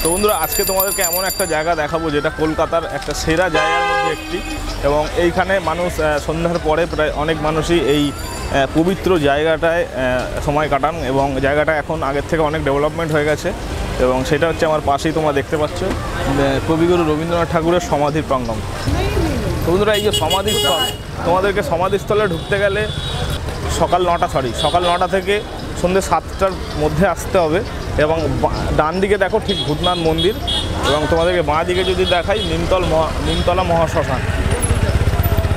তো বন্ধুরা আজকে তোমাদেরকে এমন একটা জায়গা দেখাবো যেটা কলকাতার একটা সেরা জায়গার মধ্যে একটি, এবং এইখানে মানুষ সন্ধ্যার পরে প্রায় অনেক মানুষই এই পবিত্র জায়গাটায় সময় কাটান, এবং জায়গাটা এখন আগের থেকে অনেক ডেভেলপমেন্ট হয়ে গেছে। এবং সেটা হচ্ছে আমার পাশেই তোমরা দেখতে পাচ্ছ কবিগুরু রবীন্দ্রনাথ ঠাকুরের সমাধির প্রাঙ্গণ। তো বন্ধুরা এই যে সমাধিস্থল, তোমাদেরকে সমাধিস্থলে ঢুকতে গেলে সকাল 9টা থেকে সন্ধ্যে 7টার মধ্যে আসতে হবে। এবং ডান দিকে দেখো ঠিক ভূতনাথ মন্দির, এবং তোমাদেরকে বাঁ দিকে যদি দেখাই নিমতলা মহাশ্মশান।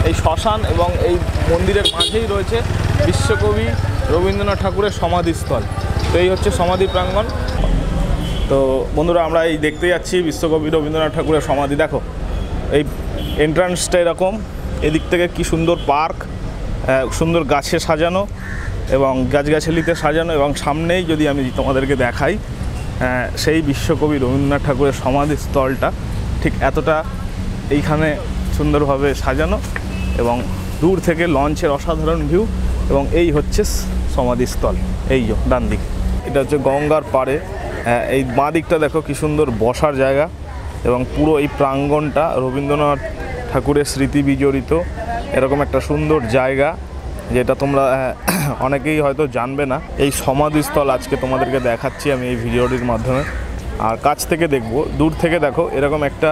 এই শ্মশান এবং এই মন্দিরের মাঝেই রয়েছে বিশ্বকবি রবীন্দ্রনাথ ঠাকুরের সমাধিস্থল। তো এই হচ্ছে সমাধি প্রাঙ্গণ। তো বন্ধুরা আমরা এই দেখতে যাচ্ছি বিশ্বকবি রবীন্দ্রনাথ ঠাকুরের সমাধি। দেখো এই এন্ট্রান্সটা এরকম, এদিক থেকে কি সুন্দর পার্ক, সুন্দর গাছে সাজানো এবং গাছগাছালিতে সাজানো, এবং সামনেই যদি আমি তোমাদেরকে দেখাই সেই বিশ্বকবি রবীন্দ্রনাথ ঠাকুরের সমাধিস্থলটা ঠিক এতটা এইখানে সুন্দরভাবে সাজানো, এবং দূর থেকে লঞ্চের অসাধারণ ভিউ। এবং এই হচ্ছে সমাধিস্থল, এই যে ডান দিক, এটা হচ্ছে গঙ্গার পাড়ে। এই বাঁ দিকটা দেখো কি সুন্দর বসার জায়গা, এবং পুরো এই প্রাঙ্গণটা রবীন্দ্রনাথ ঠাকুরের স্মৃতি বিজড়িত এরকম একটা সুন্দর জায়গা, যেটা তোমরা অনেকেই হয়তো জানবে না। এই সমাধিস্থল আজকে তোমাদেরকে দেখাচ্ছি আমি এই ভিডিওটির মাধ্যমে। আর কাছ থেকে দেখবো, দূর থেকে দেখো এরকম একটা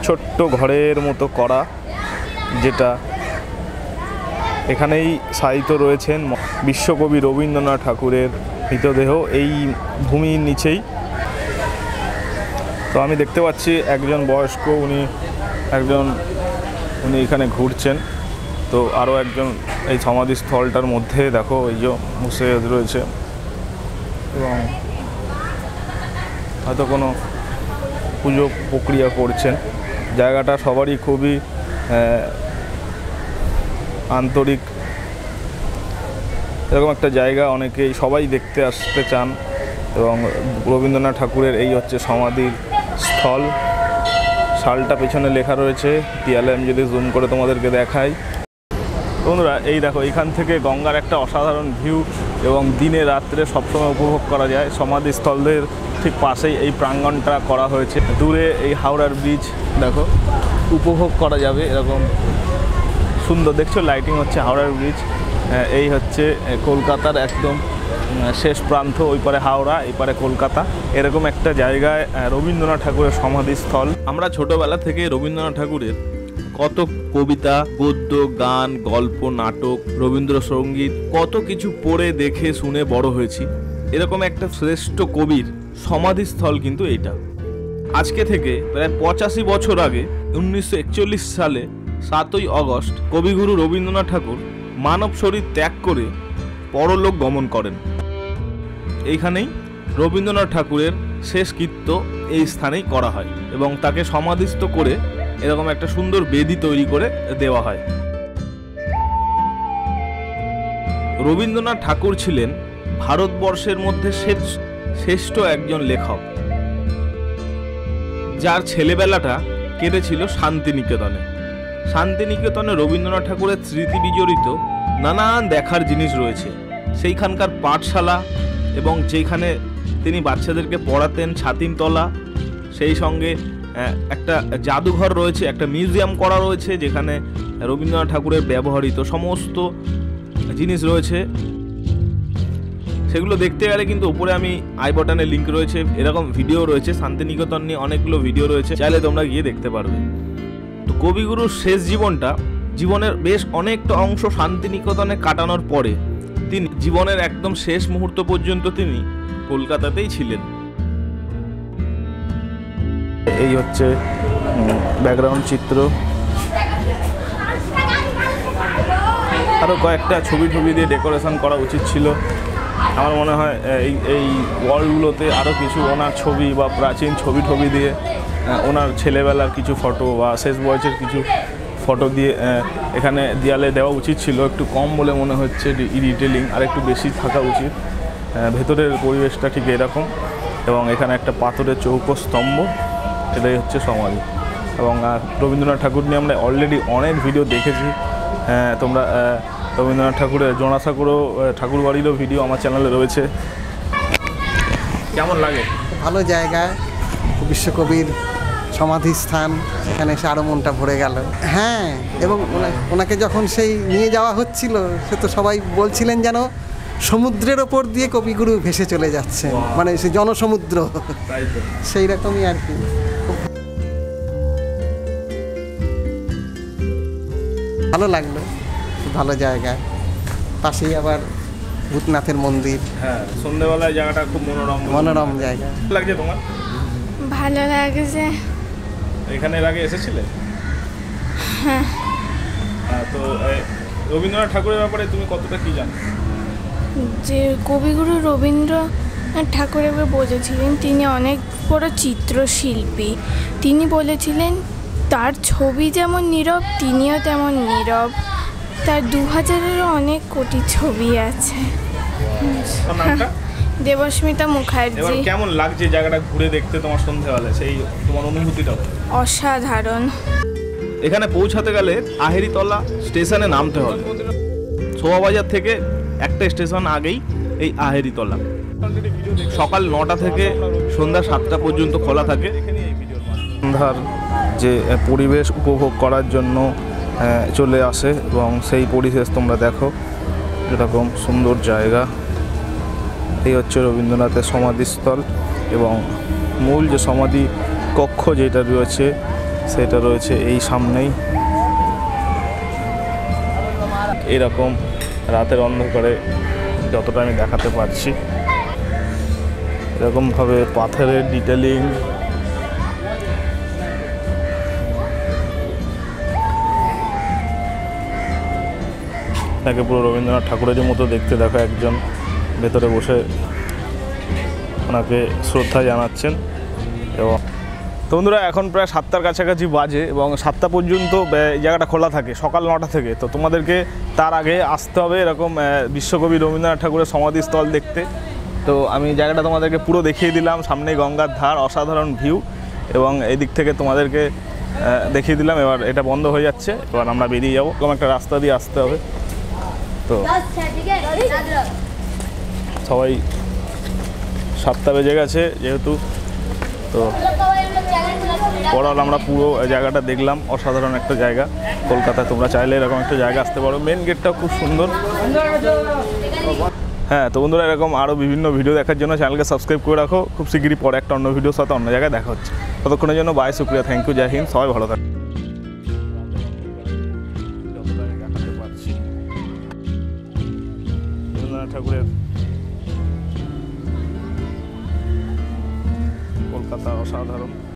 ছোট্ট ঘরের মতো করা, যেটা এখানেই শায়িত রয়েছেন বিশ্বকবি রবীন্দ্রনাথ ঠাকুরের মৃতদেহ এই ভূমির নিচেই। তো আমি দেখতে পাচ্ছি একজন বয়স্ক উনি এখানে ঘুরছেন। তো আরও একজন এই সমাধিস্থলটার মধ্যে দেখো এই যে বসে রয়েছে, এবং হয়তো কোনো পুজো প্রক্রিয়া করছেন। জায়গাটা সবারই খুবই আন্তরিক, এরকম একটা জায়গা অনেকেই সবাই দেখতে আসতে চান। এবং রবীন্দ্রনাথ ঠাকুরের এই হচ্ছে সমাধির স্থল। সালটা পেছনে লেখা রয়েছে, দেয়ালে আমি যদি জুম করে তোমাদেরকে দেখাই। বন্ধুরা এই দেখো এইখান থেকে গঙ্গার একটা অসাধারণ ভিউ, এবং দিনে রাত্রে সবসময় উপভোগ করা যায়। সমাধিস্থলের ঠিক পাশেই এই প্রাঙ্গণটা করা হয়েছে। দূরে এই হাওড়ার ব্রিজ দেখো, উপভোগ করা যাবে এরকম সুন্দর। দেখছো লাইটিং হচ্ছে হাওড়ার ব্রিজ। এই হচ্ছে কলকাতার একদম শেষ প্রান্ত, ওই পারে হাওড়া এই পারে কলকাতা, এরকম একটা জায়গায় রবীন্দ্রনাথ ঠাকুরের সমাধিস্থল। আমরা ছোটোবেলা থেকে রবীন্দ্রনাথ ঠাকুরের কত কবিতা, গদ্য, গান, গল্প, নাটক, রবীন্দ্রসঙ্গীত কত কিছু পড়ে দেখে শুনে বড় হয়েছি। এরকম একটা শ্রেষ্ঠ কবির সমাধিস্থল কিন্তু এটা। আজকে থেকে প্রায় 85 বছর আগে 1941 সালে 7ই আগস্ট কবিগুরু রবীন্দ্রনাথ ঠাকুর মানব শরীর ত্যাগ করে পরলোক গমন করেন। এইখানেই রবীন্দ্রনাথ ঠাকুরের শেষকৃত্য এই স্থানেই করা হয়, এবং তাকে সমাধিস্থ করে এরকম একটা সুন্দর বেদি তৈরি করে দেওয়া হয়। রবীন্দ্রনাথ ঠাকুর ছিলেন ভারতবর্ষের মধ্যে শ্রেষ্ঠ একজন লেখক, যার ছেলেবেলাটা কেটেছিল শান্তিনিকেতনে। শান্তিনিকেতনে রবীন্দ্রনাথ ঠাকুরের স্মৃতি বিজড়িত নানান দেখার জিনিস রয়েছে। সেইখানকার পাঠশালা, এবং যেখানে তিনি বাচ্চাদেরকে পড়াতেন, ছাতিমতলা, সেই সঙ্গে একটা জাদুঘর রয়েছে, একটা মিউজিয়াম করা রয়েছে, যেখানে রবীন্দ্রনাথ ঠাকুরের ব্যবহৃত সমস্ত জিনিস রয়েছে। সেগুলো দেখতে গেলে কিন্তু উপরে আমি আই বাটনে লিঙ্ক রয়েছে, এরকম ভিডিও রয়েছে, শান্তিনিকেতন নিয়ে অনেকগুলো ভিডিও রয়েছে, চাইলে তোমরা গিয়ে দেখতে পারবে। তো কবিগুরুর শেষ জীবনের বেশ অনেকটা অংশ শান্তিনিকেতনে কাটানোর পরে তিনি জীবনের একদম শেষ মুহূর্ত পর্যন্ত তিনি কলকাতাতেই ছিলেন। এই হচ্ছে ব্যাকগ্রাউন্ড চিত্র। আরও কয়েকটা ছবি দিয়ে ডেকোরেশন করা উচিত ছিল। আমার মনে হয় এই ওয়ালগুলোতে আরও কিছু ওনার ছবি বা প্রাচীন ছবি দিয়ে ওনার ছেলেবেলার কিছু ফটো বা শেষ বয়সের কিছু ফটো দিয়ে এখানে দেয়ালে দেওয়া উচিত ছিল। একটু কম বলে মনে হচ্ছে, ডিটেলিং আর একটু বেশি থাকা উচিত। ভেতরের পরিবেশটা ঠিক এরকম, এবং এখানে একটা পাথরের চৌকো স্তম্ভ, এটাই হচ্ছে সমাধি। এবং রবীন্দ্রনাথ ঠাকুর নিয়ে আমরা অলরেডি অনেক ভিডিও দেখেছি। তোমরা রবীন্দ্রনাথ ঠাকুরের জোড়াসাঁকোরও ঠাকুর বাড়িরও ভিডিও আমার চ্যানেলে রয়েছে। কেমন লাগে? ভালো জায়গা, বিশ্বকবির সমাধিস্থান, সেখানে এসে আরও মনটা ভরে গেল। হ্যাঁ, এবং ওনাকে যখন সেই নিয়ে যাওয়া হচ্ছিল, সে তো সবাই বলছিলেন যেন সমুদ্রের ওপর দিয়ে কবিগুরু ভেসে চলে যাচ্ছে, মানে সে জনসমুদ্র, সেই রকমই আর কি। ভালো লাগলো, খুব ভালো জায়গা। পাশেই আবার ভূতনাথের মন্দির। হ্যাঁ, সন্ধ্যেবেলায় জায়গাটা খুব মনোরম জায়গা। লাগছে তোমার? ভালো লাগছে। এখানে এর আগে এসেছিলে? হ্যাঁ। তো রবীন্দ্রনাথ ঠাকুরের ব্যাপারে তুমি কতটা কি জানো? যে কবিগুরু রবীন্দ্রনাথ ঠাকুরের বলেছিলেন তিনি অনেক বড় চিত্রশিল্পী। তিনি বলেছিলেন তার ছবি যেমন নীরব, তিনিও তেমন নীরব। তার 2000-এরও অনেক কোটি ছবি আছে। দেবস্মিতা মুখার্জি। কেমন লাগছে জায়গাটা ঘুরে দেখতে তোমার সন্ধ্যেবেলা, সেই তোমার অনুভূতিটা? অসাধারণ। এখানে পৌঁছাতে গেলে আহেরিতলা স্টেশনে নামতে হবে। শোভাবাজার থেকে একটা স্টেশন আগেই এই আহেরিতলা। সকাল 9টা থেকে সন্ধ্যা 7টা পর্যন্ত খোলা থাকে। সন্ধ্যার যে পরিবেশ উপভোগ করার জন্য চলে আসে এবং সেই পরিবেশ তোমরা দেখো, এরকম সুন্দর জায়গা। এই হচ্ছে রবীন্দ্রনাথের সমাধিস্থল এবং মূল যে সমাধি কক্ষ যেটা রয়েছে সেটা রয়েছে এই সামনেই। এরকম রাতের অন্ধকারে যতটা আমি দেখাতে পারছি, এরকমভাবে পাথরের ডিটেলিং, তাকে পুরো রবীন্দ্রনাথ ঠাকুরের মতো দেখতে। দেখো একজন ভেতরে বসে ওনাকে শ্রদ্ধা জানাচ্ছেন। এবং তো বন্ধুরা, এখন প্রায় 7টার কাছাকাছি বাজে এবং 7টা পর্যন্ত এই জায়গাটা খোলা থাকে, সকাল 9টা থেকে। তো তোমাদেরকে তার আগে আসতে হবে এরকম বিশ্বকবি রবীন্দ্রনাথ ঠাকুরের সমাধিস্থল দেখতে। তো আমি জায়গাটা তোমাদেরকে পুরো দেখিয়ে দিলাম। সামনেই গঙ্গার ধার, অসাধারণ ভিউ, এবং এই দিক থেকে তোমাদেরকে দেখিয়ে দিলাম। এবার এটা বন্ধ হয়ে যাচ্ছে, এবার আমরা বেরিয়ে যাবো। এরকম একটা রাস্তা দিয়ে আসতে হবে। তো সবাই 7টা বেজে গেছে যেহেতু, তো ওভারঅল আমরা পুরো জায়গাটা দেখলাম। অসাধারণ একটা জায়গা কলকাতা। তোমরা চাইলে এরকম একটা জায়গা আসতে পারো। মেন গেটটাও খুব সুন্দর। হ্যাঁ, তো বন্ধুরা, এরকম আরও বিভিন্ন ভিডিও দেখার জন্য চ্যানেলকে সাবস্ক্রাইব করে রাখো। খুব শীঘ্রই পরে একটা অন্য ভিডিওর সাথে অন্য জায়গায় দেখা হচ্ছে। ততক্ষণের জন্য বাই, শুক্রিয়া, থ্যাংক ইউ, জয় হিন্দ। সবাই ভালো থাকবে। রবীন্দ্রনাথ ঠাকুরের কলকাতা অসাধারণ।